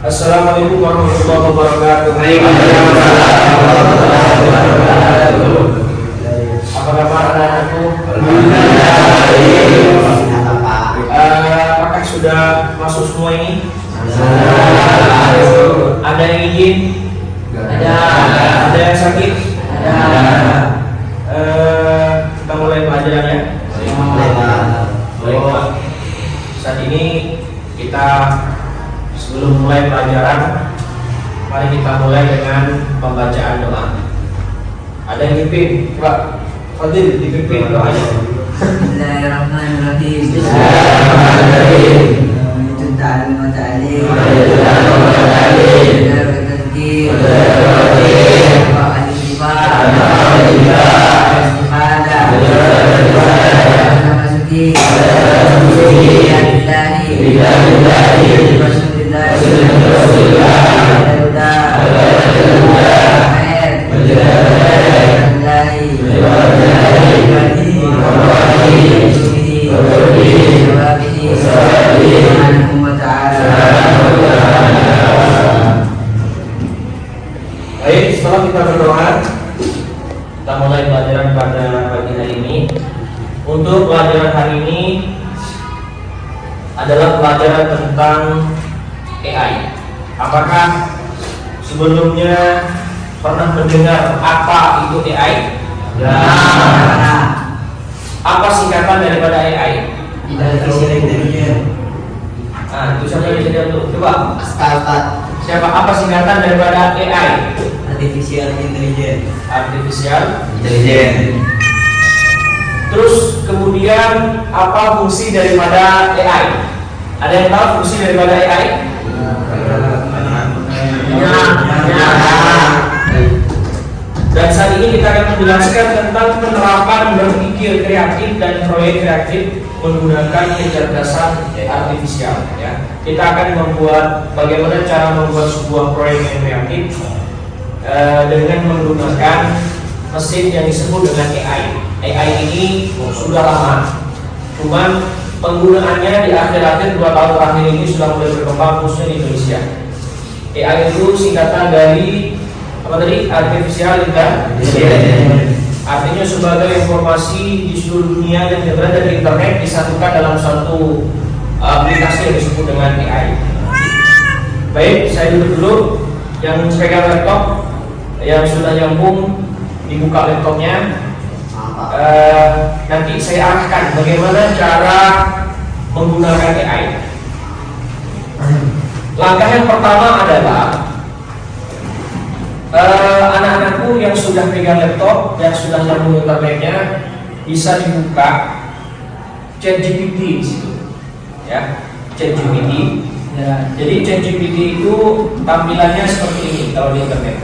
Assalamualaikum warahmatullahi wabarakatuh. Apa kabar anak-anakku? Apakah sudah masuk semua ini? Ada yang izin? Ada yang sakit? Kita mulai pelajarannya. Baik, Pak. Saat ini kita sebelum mulai pelajaran, mari kita mulai dengan pembacaan doa. Ada yang dipimpin, Pak Fadil, dipimpin doanya. Bismillahirrahmanirrahim. Baik, setelah kita berdoa, kita mulai pelajaran pada pagi hari ini. Untuk pelajaran hari ini adalah pelajaran tentang AI. Apakah sebelumnya pernah mendengar apa itu AI? Apa singkatan daripada AI? Itu siapa yang bisa jawab tuh? Coba. Siapa? Apa singkatan daripada AI? Artificial Intelligence. Artificial Intelligence. Terus kemudian apa fungsi daripada AI? Ada yang tahu fungsi daripada AI? Dan saat ini kita akan menjelaskan tentang penerapan berpikir kreatif dan proyek kreatif menggunakan kecerdasan artifisial. Ya, kita akan membuat bagaimana cara membuat sebuah proyek yang kreatif dengan menggunakan mesin yang disebut dengan AI. AI ini sudah lama, cuman penggunaannya di akhir-akhir 2 tahun terakhir ini sudah mulai berkembang khususnya di Indonesia. AI itu singkatan dari apa tadi? Artificial Intelligence. Artinya sebagai informasi di seluruh dunia yang berada di internet disatukan dalam satu aplikasi yang disebut dengan AI. Baik, saya duduk dulu. Yang pegang laptop, yang sudah nyambung, dibuka laptopnya. Nanti saya arahkan bagaimana cara menggunakan AI. Langkah yang pertama adalah anak-anakku yang sudah pegang laptop dan sudah nyambung internetnya bisa dibuka ChatGPT di situ, ya, ChatGPT. Ya, jadi ChatGPT itu tampilannya seperti ini kalau di internet.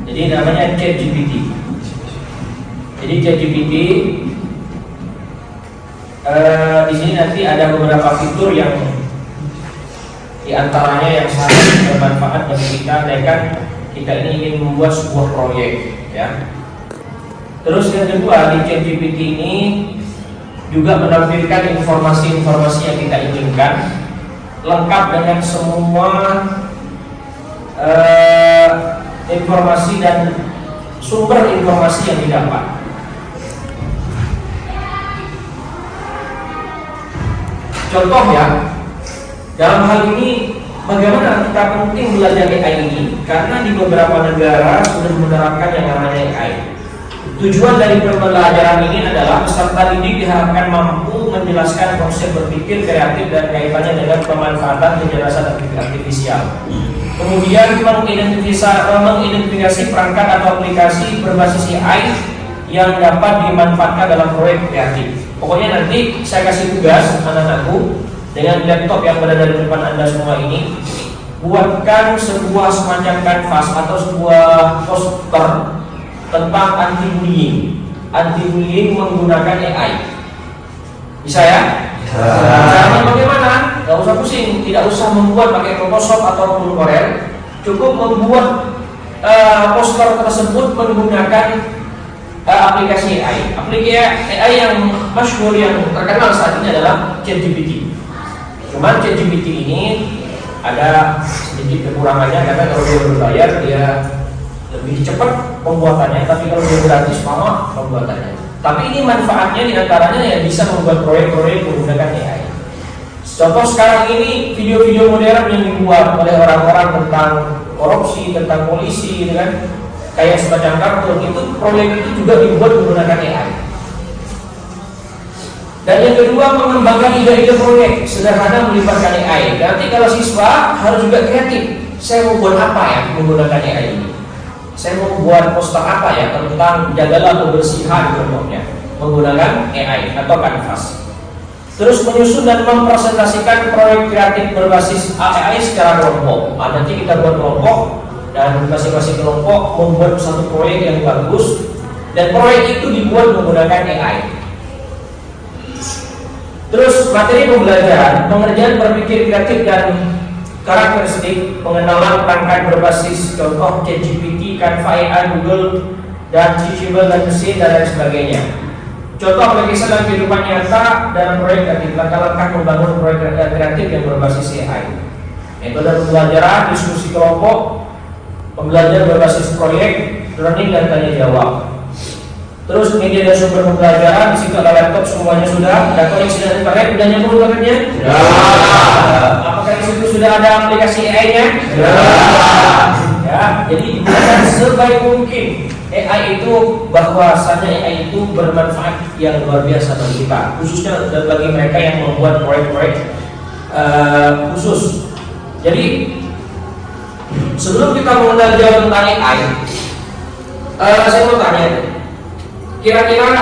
Jadi namanya ChatGPT. Jadi ChatGPT di sini nanti ada beberapa fitur yang diantaranya yang sangat bermanfaat bagi kita, kan kita ini ingin membuat sebuah proyek, ya. Terus yang kedua, di ChatGPT ini juga menampilkan informasi-informasi yang kita inginkan, lengkap dengan semua informasi dan sumber informasi yang didapat. Contoh ya, dalam hal ini bagaimana kita penting belajar AI ini? Karena di beberapa negara sudah menerapkan yang namanya AI. Tujuan dari pembelajaran ini adalah peserta didik diharapkan mampu menjelaskan konsep berpikir kreatif dan kaitannya dengan pemanfaatan kecerdasan artifisial. Kemudian mengidentifikasi perangkat atau aplikasi berbasis AI yang dapat dimanfaatkan dalam proyek kreatif. Pokoknya nanti saya kasih tugas anak-anakku dengan laptop yang berada di depan Anda semua ini, buatkan sebuah semacam kanvas atau sebuah poster tentang anti-bullying menggunakan AI. Bisa ya? Caranya bagaimana? Gak usah pusing, tidak usah membuat pakai Photoshop ataupun Corel. Cukup membuat poster tersebut menggunakan aplikasi AI. Aplikasi AI yang masyhur yang terkenal saat ini adalah ChatGPT. Cuman ChatGPT ini ada sedikit kekurangannya karena kalau dia berbayar dia lebih cepat pembuatannya, tapi kalau dia gratis lama pembuatannya. Tapi ini manfaatnya diantaranya ya bisa membuat proyek-proyek menggunakan AI. Contoh sekarang ini video-video modern yang dibuat oleh orang-orang tentang korupsi, tentang polisi, gitu kan, kayak semacam kartun itu, proyek itu juga dibuat menggunakan AI. Dan yang kedua, mengembangkan ide-ide proyek sederhana melibatkan AI. Nanti kalau siswa harus juga kreatif. Saya mau buat apa ya menggunakan AI ini? Saya mau buat poster apa ya tentang jagalah kebersihan contohnya menggunakan AI atau Canvas. Terus menyusun dan mempresentasikan proyek kreatif berbasis AI secara kelompok. Nanti kita buat kelompok dan masing-masing kelompok membuat satu proyek yang bagus dan proyek itu dibuat menggunakan AI. Terus materi pembelajaran, pengerjaan berpikir kreatif dan karakteristik, pengenalan perangkat berbasis contoh ChatGPT, Canva AI, Google, dan Teachable dan mesin dan lain sebagainya. Contoh aplikasi dalam kehidupan nyata dan proyek kreatif, langkah-langkah membangun proyek kreatif yang berbasis AI. Metode pembelajaran, diskusi kelompok, pembelajaran berbasis proyek, learning dan tanya jawab. Terus media dan sumber pembelajaran, di situ ada laptop semuanya sudah, ada koneksi dan internet, sudah nyambung internetnya? Ya. Apakah di situ sudah ada aplikasi AI-nya? Ya. Ya, jadi digunakan sebaik mungkin. AI itu bahwasanya AI itu bermanfaat yang luar biasa bagi kita, khususnya bagi mereka yang membuat proyek-proyek khusus. Jadi sebelum kita mengenal jauh tentang AI, saya mau tanya. Kira-kira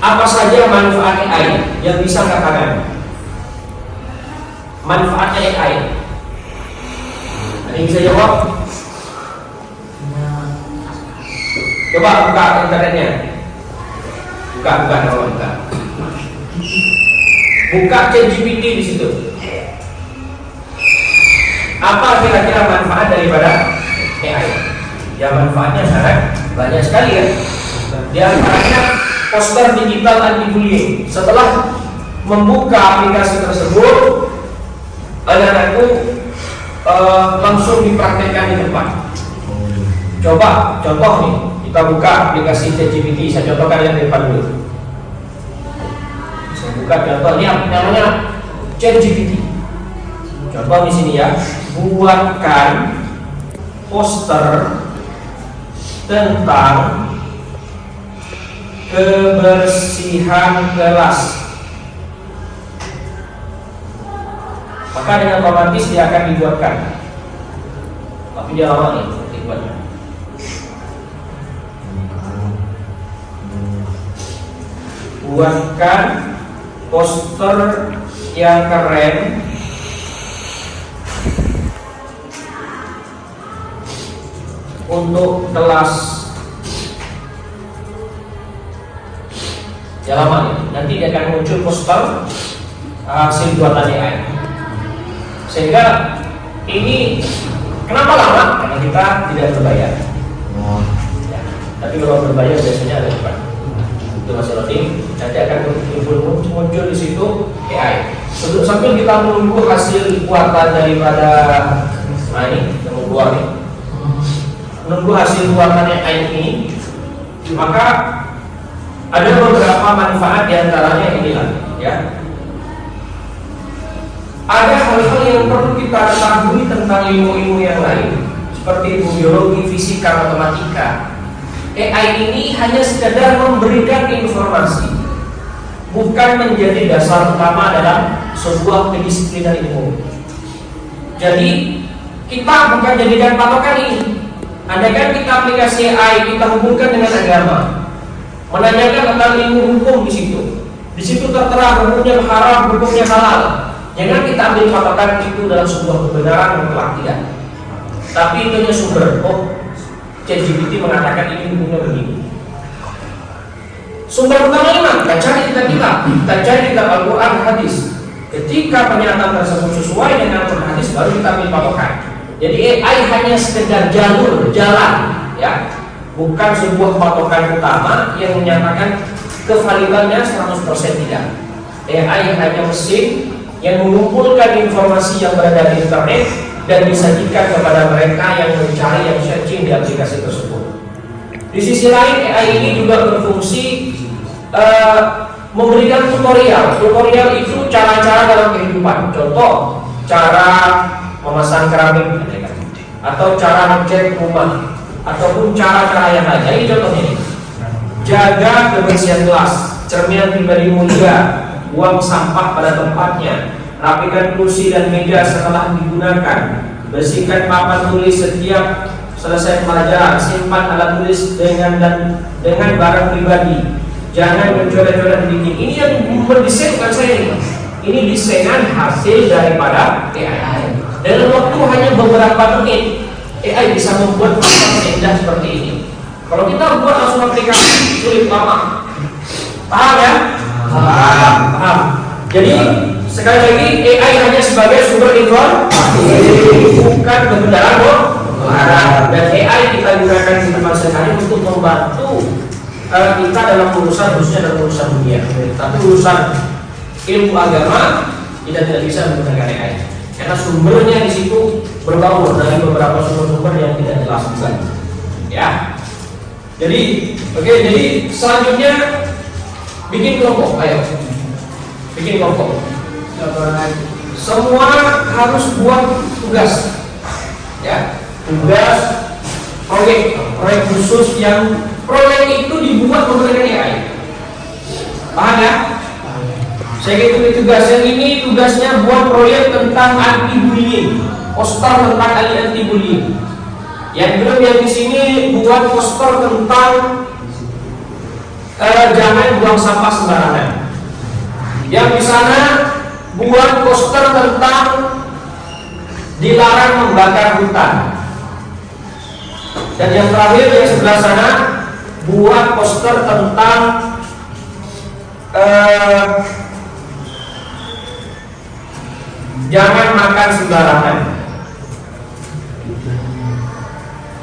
apa saja manfaat AI yang bisa katakan? Manfaatnya AI. Ada yang bisa jawab? Coba buka internetnya. Buka. Buka ChatGPT di situ. Apa kira-kira manfaat daripada AI? Ya manfaatnya sangat banyak sekali ya. Di antaranya poster digital anti-bullying. Setelah membuka aplikasi tersebut, anak-anakku langsung dipraktekkan di depan. Coba contoh nih, kita buka aplikasi ChatGPT. Saya contohkan yang di depan dulu. Saya buka contoh ini namanya ChatGPT. Contoh di sini ya, buatkan poster tentang kebersihan kelas. Maka dengan otomatis dia akan dibuatkan. Tapi dia lama nih dibuatnya. Buatkan poster yang keren untuk kelas. Ya lama nih, nanti dia akan muncul poster hasil buatan AI. Sehingga ini kenapa lama? Karena kita tidak berbayar. Ya, tapi kalau berbayar biasanya ada cepat. Itu masih loading, nanti akan muncul di situ AI. Sambil kita menunggu hasil buatan daripada ini yang membuat nih, menunggu hasil buatan AI ini, maka ada beberapa manfaat diantaranya inilah ya. Ada hal-hal yang perlu kita ketahui tentang ilmu-ilmu yang lain seperti biologi, fisika, matematika. AI ini hanya sekedar memberikan informasi, bukan menjadi dasar utama dalam sebuah kedisiplinan ilmu. Jadi kita bukan jadikan patokan ini. Andaikan kita aplikasi AI kita hubungkan dengan agama, menanyakan tentang ilmu hukum di situ. Di situ tertera hukumnya haram, hukumnya halal. Jangan kita ambil patokan itu dalam sebuah kebenaran mutlak, tidak. Tapi itu hanya sumber. Oh, ChatGPT mengatakan ini hukumnya begini. Sumber utamanya mana? Kita cari kitab Al-Quran, hadis. Ketika pernyataan tersebut sesuai dengan Al-Quran, hadis, baru kita ambil patokan. Jadi AI hanya sekedar jalan, ya. Bukan sebuah patokan utama yang menyatakan kevalidannya 100% tidak. AI hanya mesin yang mengumpulkan informasi yang berada di internet dan disajikan kepada mereka yang mencari, yang searching di aplikasi tersebut. Di sisi lain, AI ini juga berfungsi memberikan tutorial. Tutorial itu cara-cara dalam kehidupan. Contoh, cara memasang keramik atau cara ngecat rumah ataupun cara-cara yang lain. Ini contohnya. Jaga kebersihan gelas, cermin pribadi mulia, buang sampah pada tempatnya, rapikan kursi dan meja setelah digunakan, bersihkan papan tulis setiap selesai pelajaran, simpan alat tulis dengan barang pribadi, jangan mencoret-coret dinding. Ini yang mendesain bukan saya ini. Ini desainan hasil daripada AI. Dalam waktu hanya beberapa menit, AI bisa membuat hal indah seperti ini. Kalau kita buat langsung aplikasi, sulit lama. Paham ya? Paham. Jadi sekali lagi AI hanya sebagai sumber informasi, bukan kebenaran kok. Dan AI kita gunakan di tempat sehari untuk membantu kita dalam urusan khususnya dalam urusan dunia. Tapi urusan ilmu agama kita tidak bisa menggunakan AI karena sumbernya di situ berbaur dari beberapa sumber-sumber yang tidak jelas juga. Ya. Jadi, jadi selanjutnya bikin kelompok, ayo. Bikin kelompok. Semua harus buat tugas. Ya, tugas proyek khusus yang proyek itu dibuat menggunakan AI. Paham ya? Saya itu tugas yang ini tugasnya buat proyek tentang anti-bullying, poster tentang anti-bullying. Yang belum yang di sini buat poster tentang jangan buang sampah sembarangan. Yang di sana buat poster tentang dilarang membakar hutan. Dan yang terakhir yang sebelah sana buat poster tentang jangan makan sembarangan.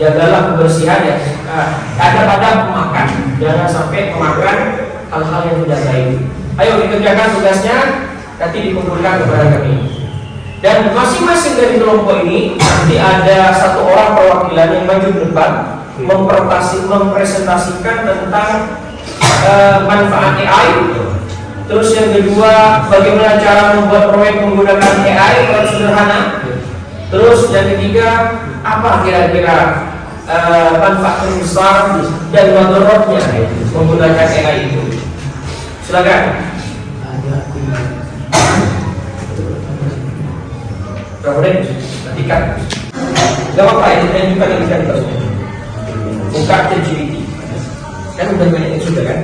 Jagalah kebersihan ya. Ada pada makan, jangan sampai memakan hal-hal yang tidak baik. Ayo dikerjakan tugasnya, nanti dikumpulkan kepada kami. Dan masing-masing dari kelompok ini nanti ada satu orang perwakilan yang maju ke depan mempresentasikan tentang manfaat AI. Terus yang kedua, bagaimana cara membuat proyek menggunakan AI yang sederhana. Terus yang ketiga, apa kira-kira manfaat terbesar dan mudaratnya menggunakan AI itu. Silakan. Kemudian ketika gak apa-apa ya, kita juga kita buka ChatGPT. Kan udah banyak yang sudah kan?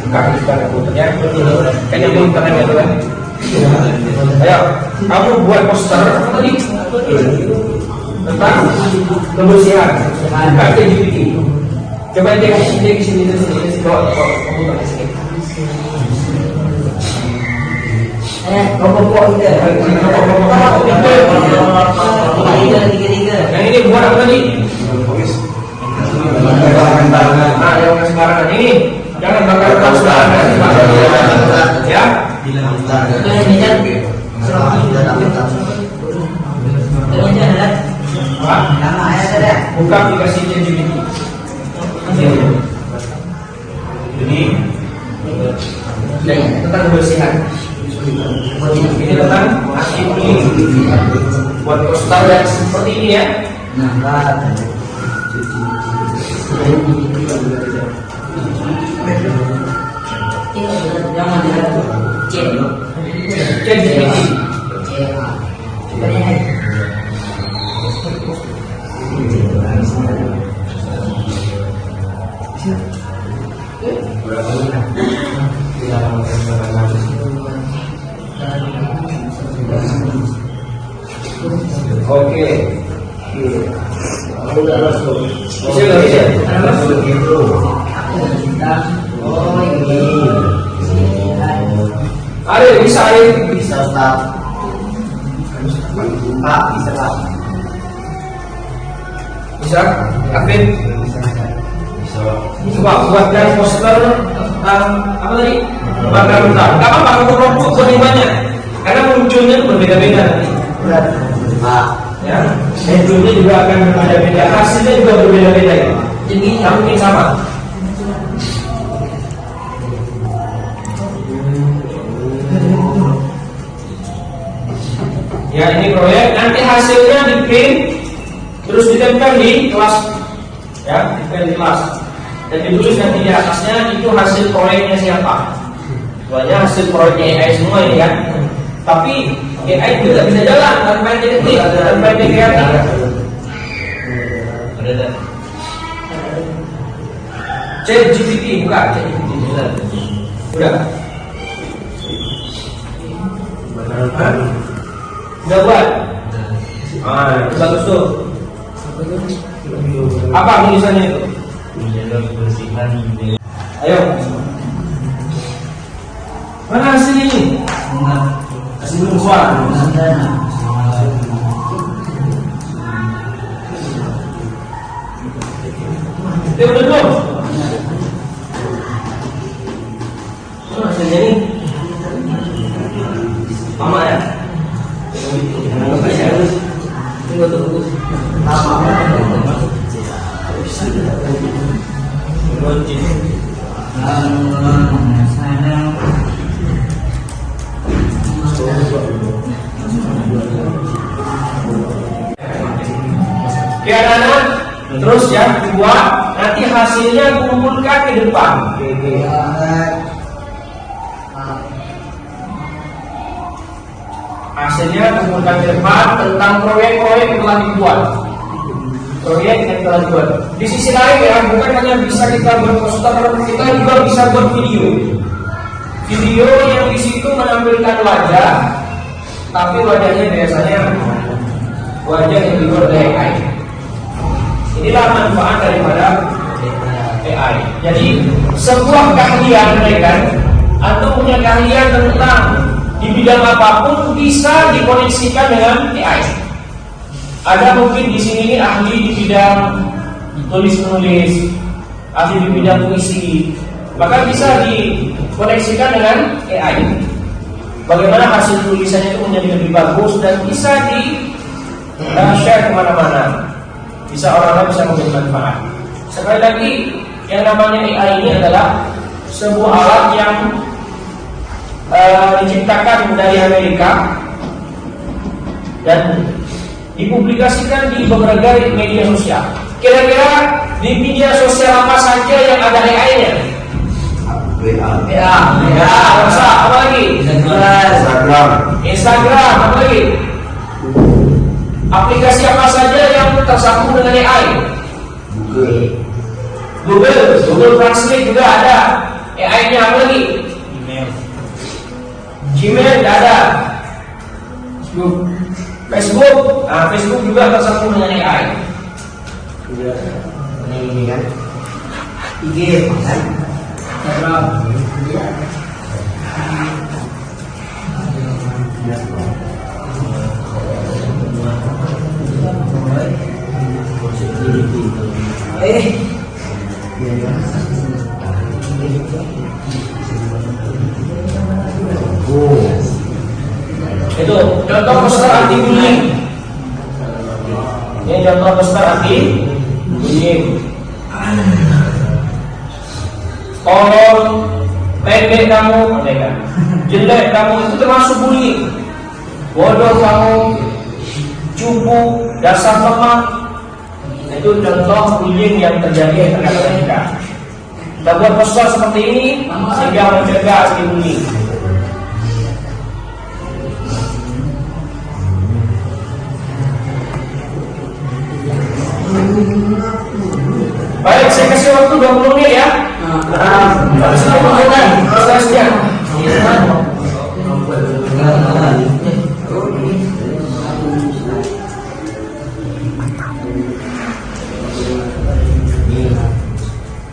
Buka juga komputernya. Kan yang belum pernah gitu kan? Ayo, kamu buat poster tadi tentang kebersihan. Buka ChatGPT. Coba tengok sini bawa komputer di sini. Kelompok kita. Yang ini buat apa tadi? Nah, yang sembarangan ini jangan bakar hutan sembarangan. Ya. Buka aplikasi ChatGPT. Jadi tentang kebersihan. Ini tentang anti-bullying. Buat poster yang seperti ini ya. ChatGPT. Oke. Ada bisa Ustaz. Pak bisa Pak. Bisa? Afin? Bisa. Coba buatkan poster tentang apa tadi? Bakar hutan. Gak apa-apa, kelompok lebih banyak. Karena munculnya itu berbeda-beda nanti. Ya, munculnya juga akan berbeda-beda, hasilnya juga berbeda-beda ya. Jadi nggak mungkin sama. Ya, ini proyek, nanti hasilnya di print terus ditempel di kelas, ya, ditempel di kelas dan ditulis nanti di atasnya itu hasil proyeknya siapa. Soalnya hasil proyeknya AI semua ini kan, tapi AI juga bisa jalan tanpa detektif, tanpa kreatif. ChatGPT buka, ChatGPT udah. Udah buat? Ah, itu bagus tuh. Apa tulisannya itu? Ayo. Mana hasilnya ini? Hasil belum keluar. Udah belum? Hasilnya ini sama ya? Anak-anak, terus yang kedua nanti hasilnya kumpulkan ke depan. Hasilnya kumpulkan ke depan tentang proyek-proyek yang telah dibuat. Proyek yang telah dibuat. Di sisi lain ya, bukan hanya bisa kita buat poster, kita juga bisa buat video. Video yang di situ menampilkan wajah, tapi wajahnya biasanya wajah yang dibuat oleh AI. Inilah manfaat daripada AI. Jadi sebuah keahlian mereka atau punya keahlian tentang di bidang apapun bisa dikoneksikan dengan AI. Ada mungkin di sini ini ahli di bidang tulis menulis, ahli di bidang puisi, maka bisa dikoneksikan dengan AI. Bagaimana hasil tulisannya itu menjadi lebih bagus dan bisa di share kemana-mana. Bisa orang-orang bisa mengambil manfaat. Sekali lagi, yang namanya AI ini adalah sebuah alat yang diciptakan dari Amerika dan dipublikasikan di berbagai media sosial. Kira-kira di media sosial apa saja yang ada AI-nya? WhatsApp, apa lagi? Instagram, apa lagi? Aplikasi apa saja yang tersambung dengan AI? Google Translate juga ada. AI-nya apa lagi? Gmail ada. Facebook, Facebook juga tersambung dengan AI. Ini kan IG kan? Instagram. Itu contoh poster anti bullying. Ini contoh poster anti bullying. Tolong pendek kamu, jelek kamu itu termasuk bullying. Bodoh kamu, cupu, dasar lemah. Itu contoh bullying yang terjadi di tengah mereka. Kita buat poster seperti ini sehingga mencegah anti bullying. Baik, saya kasih waktu 20 menit ya. Tapi sudah mengumpulkan prosesnya.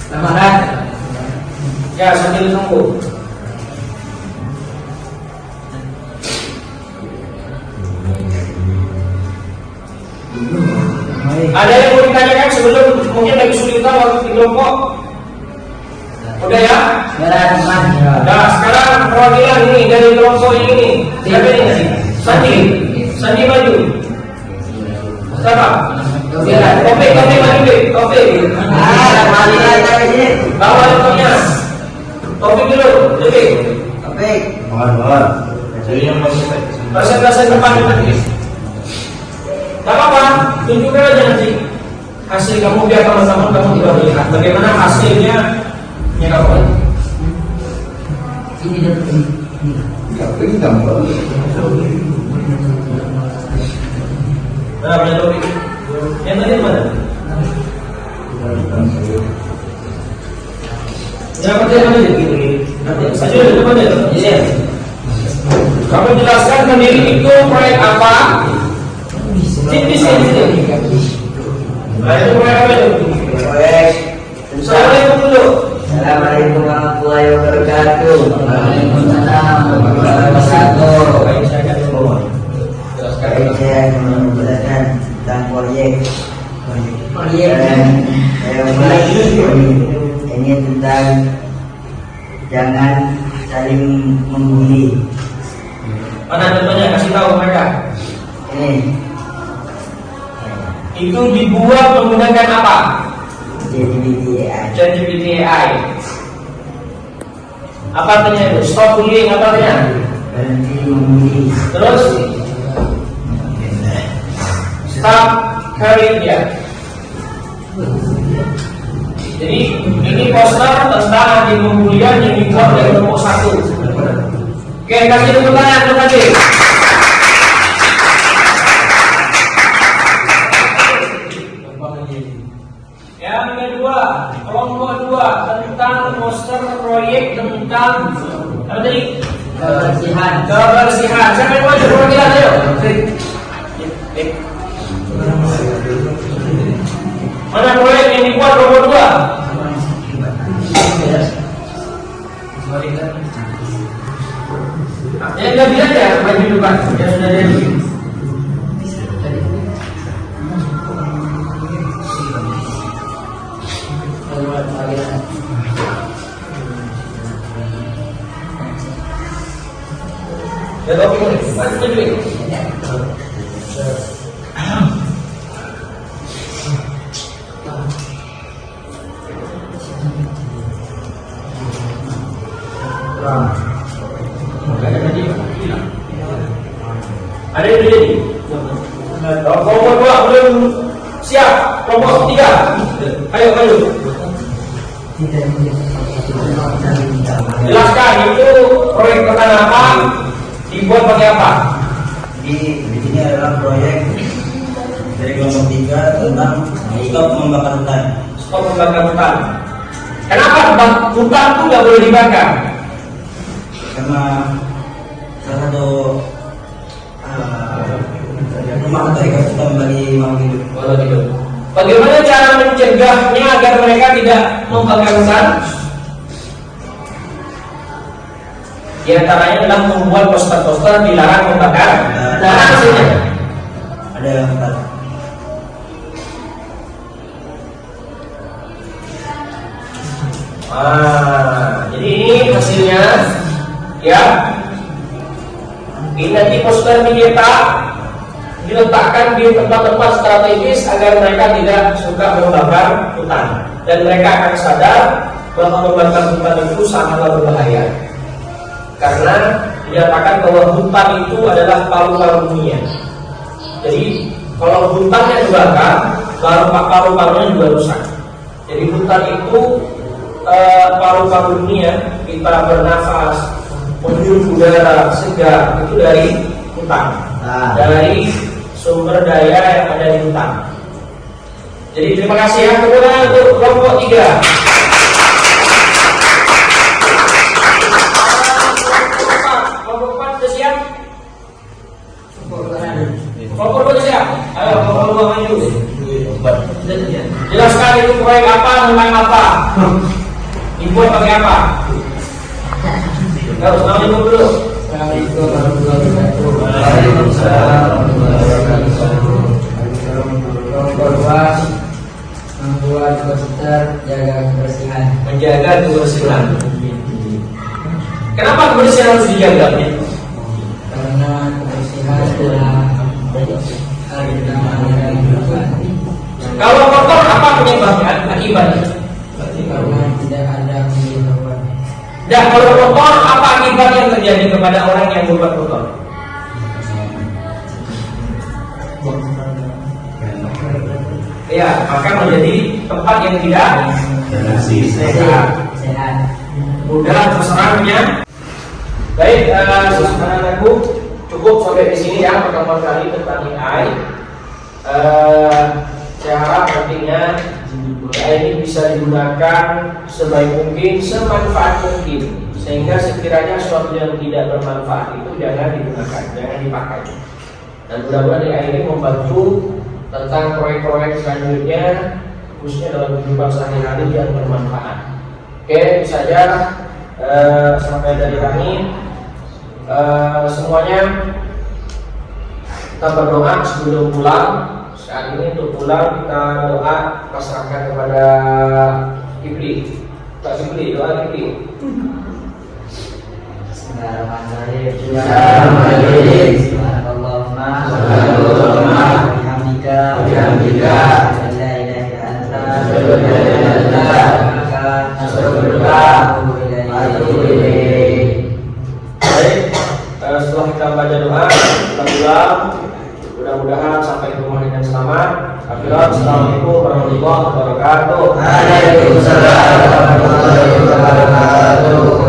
Selamat. Ya, sambil tunggu. Ada yang mau ditanyakan sebelum mungkin lagi kesulitan waktu di kelompok? Udah ya? Nah, sekarang perwakilan ini dari kelompok ini. Siapa ini? Sandi maju. Siapa? Topik maju. Topik. Bawa laptopnya. Topik dulu. Topik. Presentasi depan nanti. Tak apa, tunjukkan aja nanti hasil kamu biar teman-teman kamu juga melihat bagaimana hasilnya. Ya kamu. Ini gambar. Nah, punya topik. Yang tadi mana? Yang tadi mana? Saja di depan ya. Iya. Kamu jelaskan sendiri itu proyek apa? Tipis ini. Nah, itu proyek apa itu? Proyek. Assalamualaikum dulu. Assalamualaikum warahmatullahi wabarakatuh. Waalaikumsalam warahmatullahi wabarakatuh. Saya menjelaskan tentang proyek. Ini tentang jangan saling membuli. Mana contohnya? Kasih tahu mereka. Ini Itu dibuat menggunakan apa? ChatGPT AI. Apa artinya itu? Stop bullying, apa artinya? berhenti membuli. Terus stop caring dia. Jadi ini poster tentang anti pembulian yang dibuat oleh kelompok 1. Oke, kasih tepuk tangan untuk tadi. Yang kedua, kelompok 2 tentang poster proyek tentang apa tadi? Kebersihan. Siapa yang maju? Perwakilan ayo. Mana proyek yang dibuat kelompok 2? Yang nggak bilang ya maju depan. Yang sudah jadi. Ya tahu ini, pasti duit. Ada yang jadi. Kelompok 2 belum siap. Kelompok 3, ayo maju. Jelaskan itu proyek tentang apa, dibuat pakai apa? Di sini adalah proyek dari kelompok 3 tentang stop membakar hutan. Stop membakar hutan. Kenapa hutan itu nggak boleh dibakar? Karena salah satu rumah untuk ekosistem bagi makhluk hidup. Kalau gitu. Bagaimana cara mencegahnya agar mereka tidak membakar hutan? Di antaranya adalah membuat poster-poster dilarang membakar. Mana hasilnya? Ada yang hutan. Jadi ini hasilnya, ya. Ini nanti poster dicetak, diletakkan di tempat-tempat strategis agar mereka tidak suka membakar hutan, dan mereka akan sadar bahwa membakar hutan itu sangatlah berbahaya, karena dinyatakan bahwa hutan itu adalah paru-paru dunia. Jadi kalau hutannya dibakar, paru-parunya juga rusak. Jadi hutan itu paru-paru dunia, kita bernafas, menghirup udara segar itu dari hutan, dari sumber daya yang ada di hutan. Jadi terima kasih ya, kemudian untuk kelompok 3. Kelompok 4 sudah siap? Kelompok 2 sudah siap? Ayo kelompok 2 maju. Jelaskan itu proyek apa, tentang apa, dibuat pakai apa? Assalamualaikum dulu. Assalamualaikum warahmatullahi wabarakatuh. Waalaikumsalam warahmatullahi wabarakatuh. buat komputer, jaga kebersihan. Menjaga kebersihan. Kenapa kebersihan harus dijaga? Karena kebersihan adalah hal utama dari kehidupan. Kalau kotor apa penyebabnya? Akibatnya? Karena tidak ada pemberitahuan. Dan kalau kotor apa akibat yang terjadi kepada orang yang berbuat kotor? Ya, maka menjadi tempat yang tidak sehat, mudah terserangnya. Baik, anak-anakku, cukup sampai di sini ya pertemuan kali tentang AI. Saya harap nantinya AI ini bisa digunakan sebaik mungkin, semanfaat mungkin, sehingga sekiranya sesuatu yang tidak bermanfaat itu jangan digunakan, jangan dipakai. Dan mudah-mudahan AI ini membantu tentang proyek-proyek selanjutnya, khususnya dalam kehidupan sehari-hari yang bermanfaat. Oke, itu saja sampai dari kami. Semuanya kita berdoa sebelum pulang. Saat ini untuk pulang kita doa pasrahkan kepada Iblis. Pak Iblis, doa Iblis. Bismillahirrahmanirrahim. Allahumma bihamdika la ilaha illa anta Setelah kita baca doa, kita pulang. Mudah-mudahan sampai ke rumah dengan selamat. Assalamualaikum warahmatullahi wabarakatuh. Waalaikumsalam warahmatullahi wabarakatuh.